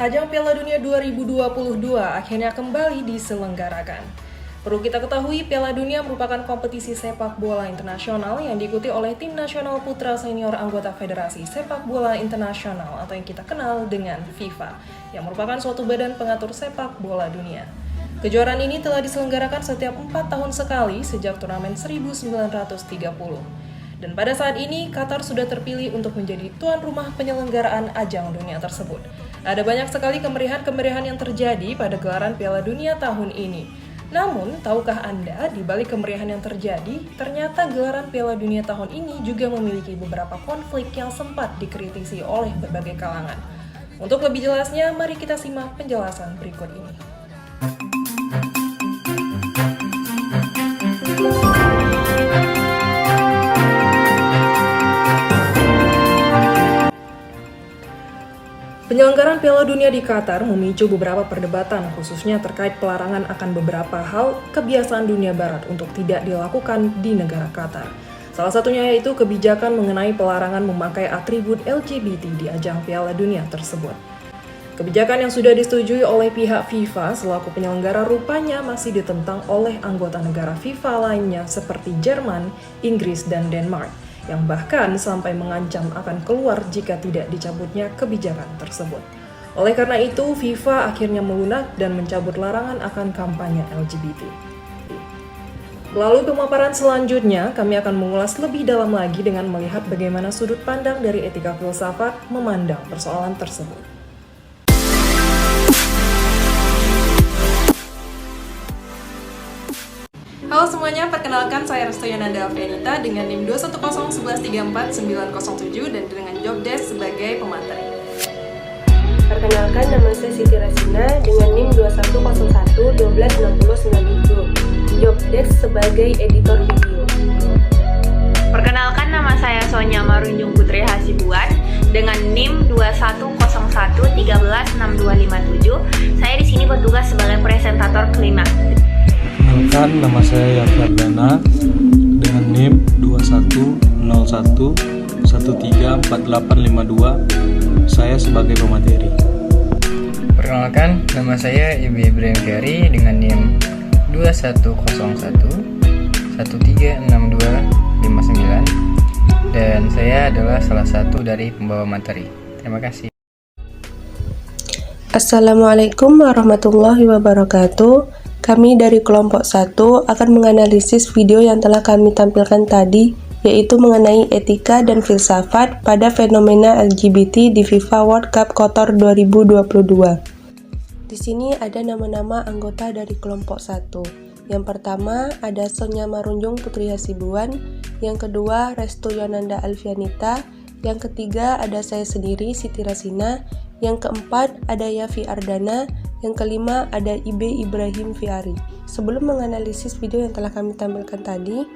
Ajang Piala Dunia 2022 akhirnya kembali diselenggarakan. Perlu kita ketahui, Piala Dunia merupakan kompetisi sepak bola internasional yang diikuti oleh tim nasional putra senior anggota Federasi Sepak Bola Internasional atau yang kita kenal dengan FIFA, yang merupakan suatu badan pengatur sepak bola dunia. Kejuaraan ini telah diselenggarakan setiap 4 tahun sekali sejak turnamen 1930. Dan pada saat ini, Qatar sudah terpilih untuk menjadi tuan rumah penyelenggaraan ajang dunia tersebut. Ada banyak sekali kemeriahan-kemeriahan yang terjadi pada gelaran Piala Dunia tahun ini. Namun, tahukah Anda, di balik kemeriahan yang terjadi, ternyata gelaran Piala Dunia tahun ini juga memiliki beberapa konflik yang sempat dikritisi oleh berbagai kalangan. Untuk lebih jelasnya, mari kita simak penjelasan berikut ini. Penyelenggaraan Piala Dunia di Qatar memicu beberapa perdebatan, khususnya terkait pelarangan akan beberapa hal kebiasaan dunia barat untuk tidak dilakukan di negara Qatar. Salah satunya yaitu kebijakan mengenai pelarangan memakai atribut LGBT di ajang Piala Dunia tersebut. Kebijakan yang sudah disetujui oleh pihak FIFA selaku penyelenggara rupanya masih ditentang oleh anggota negara FIFA lainnya seperti Jerman, Inggris, dan Denmark, yang bahkan sampai mengancam akan keluar jika tidak dicabutnya kebijakan tersebut. Oleh karena itu, FIFA akhirnya melunak dan mencabut larangan akan kampanye LGBT. Melalui pemaparan selanjutnya, kami akan mengulas lebih dalam lagi dengan melihat bagaimana sudut pandang dari etika filsafat memandang persoalan tersebut. Halo semuanya, perkenalkan saya Restu Yonanda Alfianita dengan NIM 21011349907 dan dengan job desk sebagai pemateri. Perkenalkan, nama saya Siti Rasina dengan NIM 2101126097, job desk sebagai editor video. Perkenalkan, nama saya Sonya Marunjung Putri Hasibuan dengan NIM 2101136257. Saya di sini bertugas sebagai presentator kelima. Perkenalkan, nama saya Yafardana dengan NIM 2101134852. Saya sebagai pemateri. Perkenalkan, nama saya Ibu Ibrahim Ferry dengan NIM 2101136259 dan saya adalah salah satu dari pembawa materi. Terima kasih. Assalamualaikum warahmatullahi wabarakatuh. Kami dari kelompok 1 akan menganalisis video yang telah kami tampilkan tadi, yaitu mengenai etika dan filsafat pada fenomena LGBT di FIFA World Cup Qatar 2022. Di sini ada nama-nama anggota dari kelompok 1. Yang pertama ada Sonya Marunjung Putri Hasibuan, yang kedua Restu Yonanda Alfianita, yang ketiga ada saya sendiri Siti Rasina, yang keempat ada Yafi Ardana, yang kelima ada Ibe Ibrahim Fiari. Sebelum menganalisis video yang telah kami tampilkan tadi,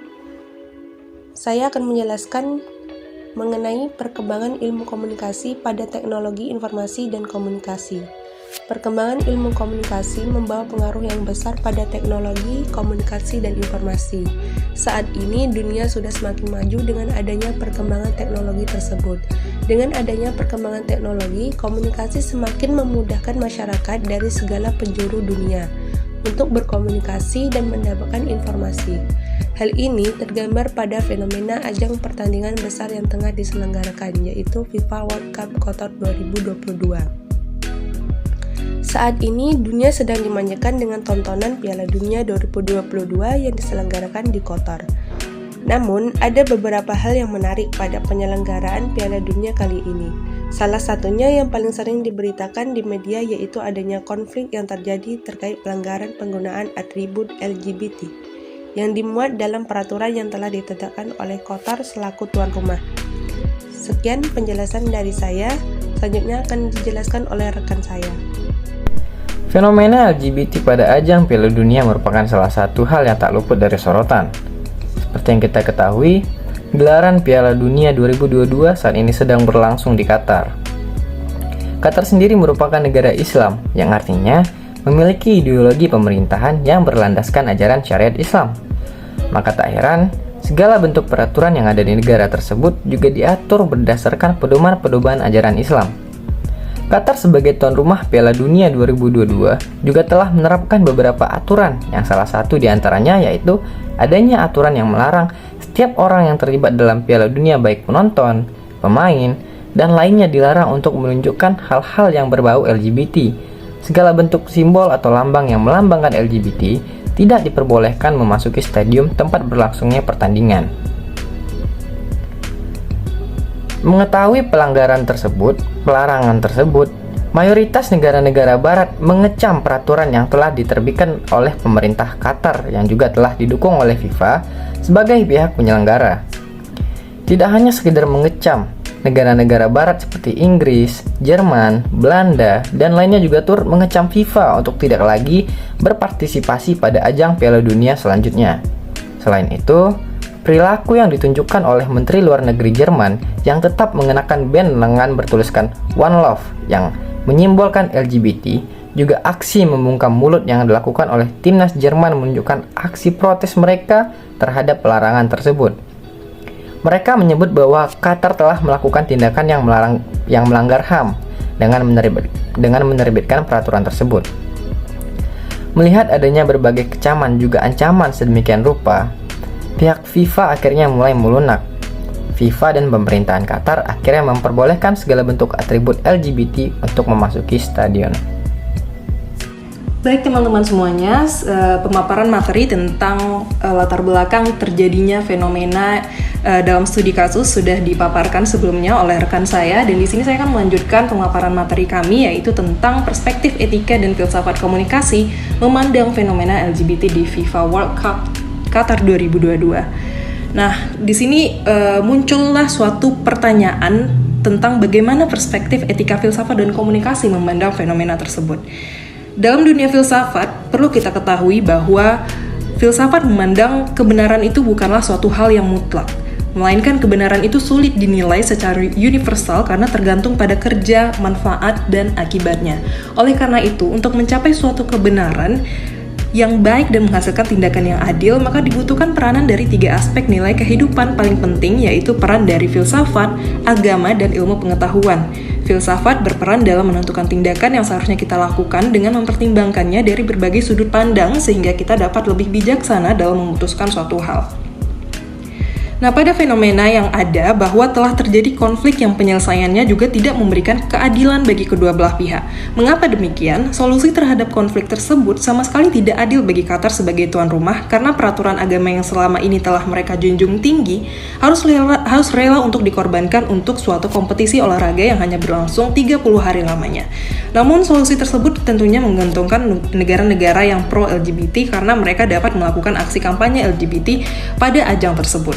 saya akan menjelaskan mengenai perkembangan ilmu komunikasi pada teknologi informasi dan komunikasi. Perkembangan ilmu komunikasi membawa pengaruh yang besar pada teknologi, komunikasi, dan informasi. Saat ini, dunia sudah semakin maju dengan adanya perkembangan teknologi tersebut. Dengan adanya perkembangan teknologi, komunikasi semakin memudahkan masyarakat dari segala penjuru dunia untuk berkomunikasi dan mendapatkan informasi. Hal ini tergambar pada fenomena ajang pertandingan besar yang tengah diselenggarakan, yaitu FIFA World Cup Qatar 2022. Saat ini, dunia sedang dimanjakan dengan tontonan Piala Dunia 2022 yang diselenggarakan di Qatar. Namun, ada beberapa hal yang menarik pada penyelenggaraan Piala Dunia kali ini. Salah satunya yang paling sering diberitakan di media yaitu adanya konflik yang terjadi terkait pelanggaran penggunaan atribut LGBT yang dimuat dalam peraturan yang telah ditetapkan oleh Qatar selaku tuan rumah. Sekian penjelasan dari saya, selanjutnya akan dijelaskan oleh rekan saya. Fenomena LGBT pada ajang Piala Dunia merupakan salah satu hal yang tak luput dari sorotan. Seperti yang kita ketahui, gelaran Piala Dunia 2022 saat ini sedang berlangsung di Qatar. Qatar sendiri merupakan negara Islam, yang artinya memiliki ideologi pemerintahan yang berlandaskan ajaran syariat Islam. Maka tak heran, segala bentuk peraturan yang ada di negara tersebut juga diatur berdasarkan pedoman-pedoman ajaran Islam. Qatar sebagai tuan rumah Piala Dunia 2022 juga telah menerapkan beberapa aturan, yang salah satu diantaranya yaitu adanya aturan yang melarang setiap orang yang terlibat dalam Piala Dunia, baik penonton, pemain, dan lainnya, dilarang untuk menunjukkan hal-hal yang berbau LGBT. Segala bentuk simbol atau lambang yang melambangkan LGBT tidak diperbolehkan memasuki stadium tempat berlangsungnya pertandingan. Mengetahui pelarangan tersebut, mayoritas negara-negara barat mengecam peraturan yang telah diterbitkan oleh pemerintah Qatar yang juga telah didukung oleh FIFA sebagai pihak penyelenggara. Tidak hanya sekedar mengecam, negara-negara barat seperti Inggris, Jerman, Belanda, dan lainnya juga turut mengecam FIFA untuk tidak lagi berpartisipasi pada ajang Piala Dunia selanjutnya. Selain itu, perilaku yang ditunjukkan oleh Menteri Luar Negeri Jerman yang tetap mengenakan band lengan bertuliskan One Love yang menyimbolkan LGBT, juga aksi membungkam mulut yang dilakukan oleh timnas Jerman menunjukkan aksi protes mereka terhadap pelarangan tersebut. Mereka menyebut bahwa Qatar telah melakukan tindakan yang melanggar HAM dengan menerbitkan peraturan tersebut. Melihat adanya berbagai kecaman juga ancaman sedemikian rupa, pihak FIFA akhirnya mulai melunak. FIFA dan pemerintahan Qatar akhirnya memperbolehkan segala bentuk atribut LGBT untuk memasuki stadion. Baik teman-teman semuanya, pemaparan materi tentang latar belakang terjadinya fenomena dalam studi kasus sudah dipaparkan sebelumnya oleh rekan saya, dan di sini saya akan melanjutkan pemaparan materi kami, yaitu tentang perspektif etika dan filsafat komunikasi memandang fenomena LGBT di FIFA World Cup Qatar 2022. Nah, di sini muncullah suatu pertanyaan tentang bagaimana perspektif etika, filsafat, dan komunikasi memandang fenomena tersebut. Dalam dunia filsafat, perlu kita ketahui bahwa filsafat memandang kebenaran itu bukanlah suatu hal yang mutlak, melainkan kebenaran itu sulit dinilai secara universal karena tergantung pada kerja, manfaat, dan akibatnya. Oleh karena itu, untuk mencapai suatu kebenaran yang baik dan menghasilkan tindakan yang adil, maka dibutuhkan peranan dari 3 aspek nilai kehidupan paling penting, yaitu peran dari filsafat, agama, dan ilmu pengetahuan. Filsafat berperan dalam menentukan tindakan yang seharusnya kita lakukan dengan mempertimbangkannya dari berbagai sudut pandang sehingga kita dapat lebih bijaksana dalam memutuskan suatu hal. Nah, pada fenomena yang ada bahwa telah terjadi konflik yang penyelesaiannya juga tidak memberikan keadilan bagi kedua belah pihak. Mengapa demikian? Solusi terhadap konflik tersebut sama sekali tidak adil bagi Qatar sebagai tuan rumah karena peraturan agama yang selama ini telah mereka junjung tinggi harus rela untuk dikorbankan untuk suatu kompetisi olahraga yang hanya berlangsung 30 hari lamanya. Namun solusi tersebut tentunya menguntungkan negara-negara yang pro-LGBT karena mereka dapat melakukan aksi kampanye LGBT pada ajang tersebut.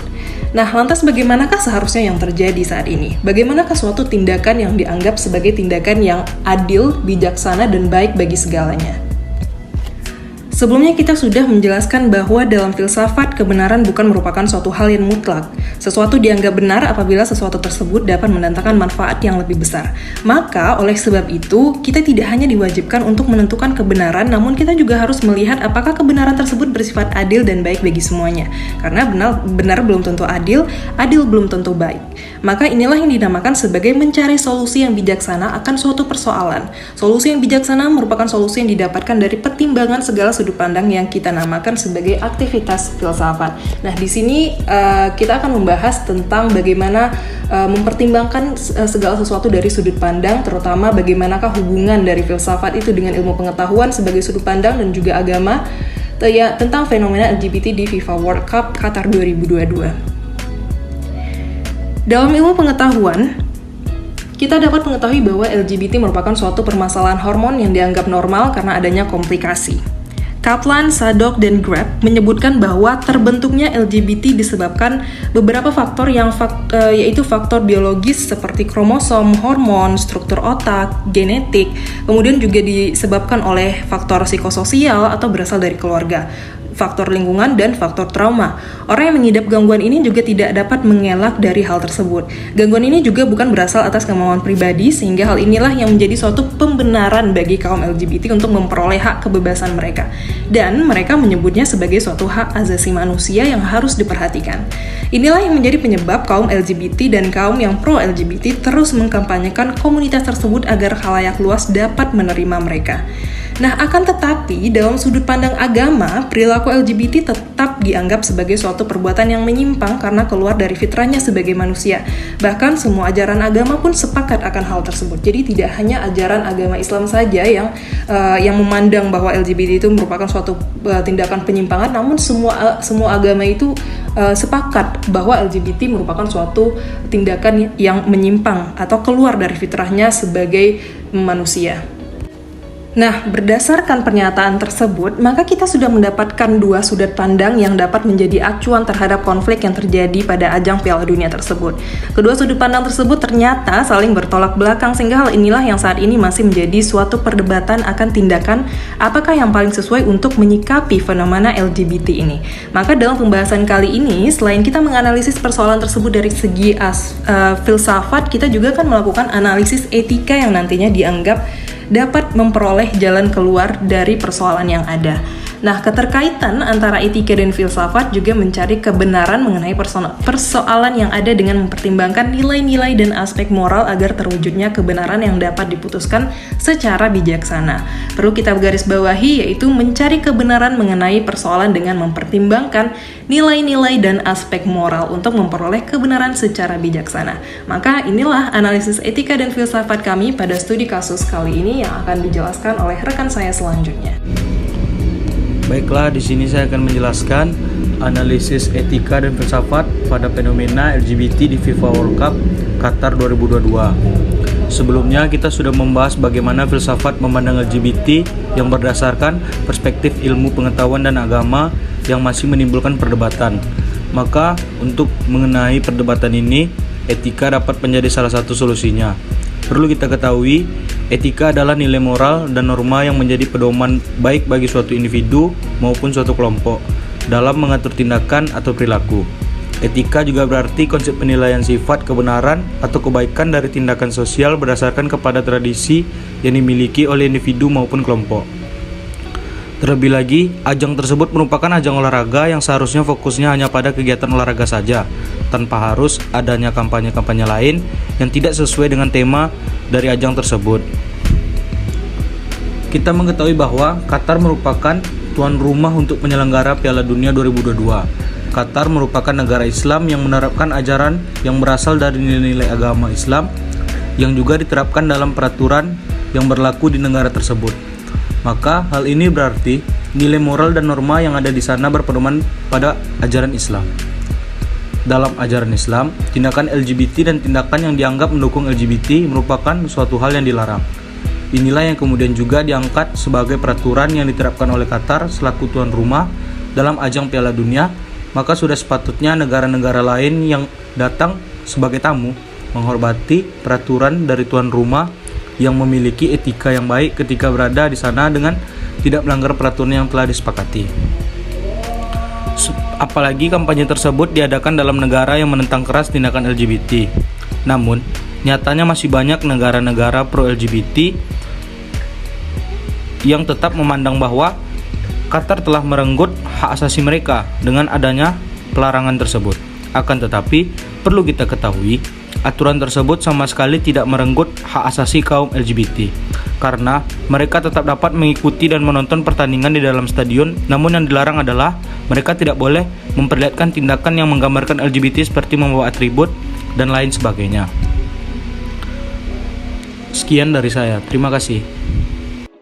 Nah, lantas bagaimanakah seharusnya yang terjadi saat ini? Bagaimanakah suatu tindakan yang dianggap sebagai tindakan yang adil, bijaksana, dan baik bagi segalanya? Sebelumnya kita sudah menjelaskan bahwa dalam filsafat kebenaran bukan merupakan suatu hal yang mutlak. Sesuatu dianggap benar apabila sesuatu tersebut dapat mendatangkan manfaat yang lebih besar. Maka oleh sebab itu, kita tidak hanya diwajibkan untuk menentukan kebenaran, namun kita juga harus melihat apakah kebenaran tersebut bersifat adil dan baik bagi semuanya. Karena benar belum tentu adil, adil belum tentu baik. Maka inilah yang dinamakan sebagai mencari solusi yang bijaksana akan suatu persoalan. Solusi yang bijaksana merupakan solusi yang didapatkan dari pertimbangan segala sudut pandang yang kita namakan sebagai aktivitas filsafat. Nah, di sini kita akan membahas tentang bagaimana mempertimbangkan segala sesuatu dari sudut pandang, terutama bagaimanakah hubungan dari filsafat itu dengan ilmu pengetahuan sebagai sudut pandang dan juga agama, tentang fenomena LGBT di FIFA World Cup Qatar 2022. Dalam ilmu pengetahuan, kita dapat mengetahui bahwa LGBT merupakan suatu permasalahan hormon yang dianggap normal karena adanya komplikasi. Kaplan, Sadok, dan Greb menyebutkan bahwa terbentuknya LGBT disebabkan beberapa faktor yaitu faktor biologis seperti kromosom, hormon, struktur otak, genetik, kemudian juga disebabkan oleh faktor psikososial atau berasal dari keluarga. faktor lingkungan, dan faktor trauma. Orang yang mengidap gangguan ini juga tidak dapat mengelak dari hal tersebut. Gangguan ini juga bukan berasal atas kemauan pribadi, sehingga hal inilah yang menjadi suatu pembenaran bagi kaum LGBT untuk memperoleh hak kebebasan mereka. Dan mereka menyebutnya sebagai suatu hak asasi manusia yang harus diperhatikan. Inilah yang menjadi penyebab kaum LGBT dan kaum yang pro-LGBT terus mengkampanyekan komunitas tersebut agar khalayak luas dapat menerima mereka. Nah, akan tetapi dalam sudut pandang agama, perilaku LGBT tetap dianggap sebagai suatu perbuatan yang menyimpang karena keluar dari fitrahnya sebagai manusia. Bahkan semua ajaran agama pun sepakat akan hal tersebut. Jadi tidak hanya ajaran agama Islam saja yang memandang bahwa LGBT itu merupakan suatu tindakan penyimpangan, namun semua agama itu sepakat bahwa LGBT merupakan suatu tindakan yang menyimpang atau keluar dari fitrahnya sebagai manusia. Nah, berdasarkan pernyataan tersebut, maka kita sudah mendapatkan dua sudut pandang yang dapat menjadi acuan terhadap konflik yang terjadi pada ajang Piala Dunia tersebut. Kedua sudut pandang tersebut ternyata saling bertolak belakang, sehingga hal inilah yang saat ini masih menjadi suatu perdebatan akan tindakan apakah yang paling sesuai untuk menyikapi fenomena LGBT ini. Maka dalam pembahasan kali ini, selain kita menganalisis persoalan tersebut dari segi filsafat, kita juga akan melakukan analisis etika yang nantinya dianggap dapat memperoleh jalan keluar dari persoalan yang ada. Nah, keterkaitan antara etika dan filsafat juga mencari kebenaran mengenai persoalan yang ada dengan mempertimbangkan nilai-nilai dan aspek moral agar terwujudnya kebenaran yang dapat diputuskan secara bijaksana. Perlu kita garis bawahi, yaitu mencari kebenaran mengenai persoalan dengan mempertimbangkan nilai-nilai dan aspek moral untuk memperoleh kebenaran secara bijaksana. Maka inilah analisis etika dan filsafat kami pada studi kasus kali ini yang akan dijelaskan oleh rekan saya selanjutnya. Baiklah, di sini saya akan menjelaskan analisis etika dan filsafat pada fenomena LGBT di FIFA World Cup Qatar 2022. Sebelumnya kita sudah membahas bagaimana filsafat memandang LGBT yang berdasarkan perspektif ilmu pengetahuan dan agama yang masih menimbulkan perdebatan. Maka untuk mengenai perdebatan ini, etika dapat menjadi salah satu solusinya. Perlu kita ketahui, etika adalah nilai moral dan norma yang menjadi pedoman baik bagi suatu individu maupun suatu kelompok dalam mengatur tindakan atau perilaku. Etika juga berarti konsep penilaian sifat kebenaran atau kebaikan dari tindakan sosial berdasarkan kepada tradisi yang dimiliki oleh individu maupun kelompok. Terlebih lagi, ajang tersebut merupakan ajang olahraga yang seharusnya fokusnya hanya pada kegiatan olahraga saja, tanpa harus adanya kampanye-kampanye lain yang tidak sesuai dengan tema dari ajang tersebut. Kita mengetahui bahwa Qatar merupakan tuan rumah untuk penyelenggara Piala Dunia 2022. Qatar merupakan negara Islam yang menerapkan ajaran yang berasal dari nilai-nilai agama Islam yang juga diterapkan dalam peraturan yang berlaku di negara tersebut. Maka hal ini berarti nilai moral dan norma yang ada di sana berpedoman pada ajaran Islam. Dalam ajaran Islam, tindakan LGBT dan tindakan yang dianggap mendukung LGBT merupakan suatu hal yang dilarang. Inilah yang kemudian juga diangkat sebagai peraturan yang diterapkan oleh Qatar selaku tuan rumah dalam ajang Piala Dunia. Maka sudah sepatutnya negara-negara lain yang datang sebagai tamu menghormati peraturan dari tuan rumah yang memiliki etika yang baik ketika berada di sana dengan tidak melanggar peraturan yang telah disepakati. Apalagi kampanye tersebut diadakan dalam negara yang menentang keras tindakan LGBT. Namun, nyatanya masih banyak negara-negara pro-LGBT yang tetap memandang bahwa Qatar telah merenggut hak asasi mereka dengan adanya pelarangan tersebut. Akan tetapi, perlu kita ketahui, aturan tersebut sama sekali tidak merenggut hak asasi kaum LGBT, karena mereka tetap dapat mengikuti dan menonton pertandingan di dalam stadion. Namun yang dilarang adalah mereka tidak boleh memperlihatkan tindakan yang menggambarkan LGBT seperti membawa atribut dan lain sebagainya. Sekian dari saya, terima kasih.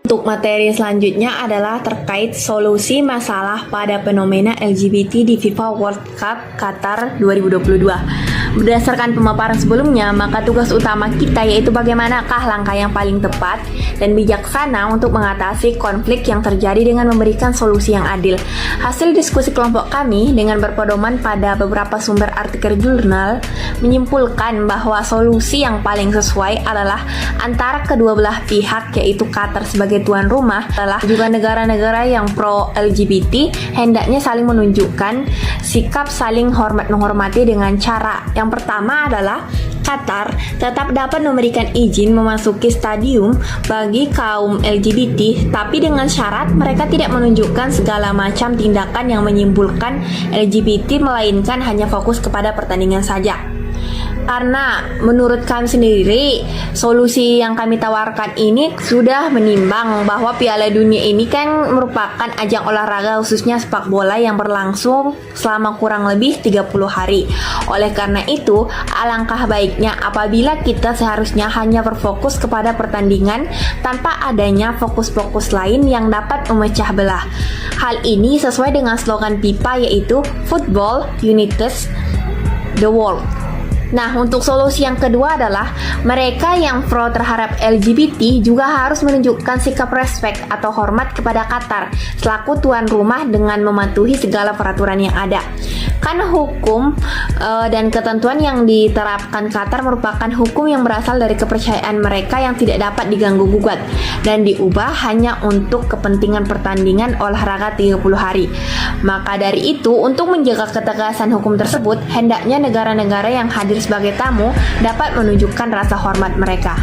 Untuk materi selanjutnya adalah terkait solusi masalah pada fenomena LGBT di FIFA World Cup Qatar 2022. Berdasarkan pemaparan sebelumnya, maka tugas utama kita yaitu bagaimanakah langkah yang paling tepat dan bijaksana untuk mengatasi konflik yang terjadi dengan memberikan solusi yang adil. Hasil diskusi kelompok kami dengan berpedoman pada beberapa sumber artikel jurnal menyimpulkan bahwa solusi yang paling sesuai adalah antara kedua belah pihak, yaitu Qatar sebagai tuan rumah adalah juga negara-negara yang pro LGBT hendaknya saling menunjukkan sikap saling hormat menghormati dengan cara yang pertama adalah Qatar tetap dapat memberikan izin memasuki stadium bagi kaum LGBT, tapi dengan syarat mereka tidak menunjukkan segala macam tindakan yang menyimpulkan LGBT, melainkan hanya fokus kepada pertandingan saja. Karena menurut kami sendiri, solusi yang kami tawarkan ini sudah menimbang bahwa Piala Dunia ini kan merupakan ajang olahraga khususnya sepak bola yang berlangsung selama kurang lebih 30 hari. Oleh karena itu, alangkah baiknya apabila kita seharusnya hanya berfokus kepada pertandingan tanpa adanya fokus-fokus lain yang dapat memecah belah. Hal ini sesuai dengan slogan FIFA, yaitu Football Unites the World. Nah, untuk solusi yang kedua adalah mereka yang pro terhadap LGBT juga harus menunjukkan sikap respek atau hormat kepada Qatar selaku tuan rumah dengan mematuhi segala peraturan yang ada. Karena hukum dan ketentuan yang diterapkan Qatar merupakan hukum yang berasal dari kepercayaan mereka yang tidak dapat diganggu gugat dan diubah hanya untuk kepentingan pertandingan olahraga 30 hari. Maka dari itu, untuk menjaga ketegasan hukum tersebut, hendaknya negara-negara yang hadir sebagai tamu dapat menunjukkan rasa hormat mereka.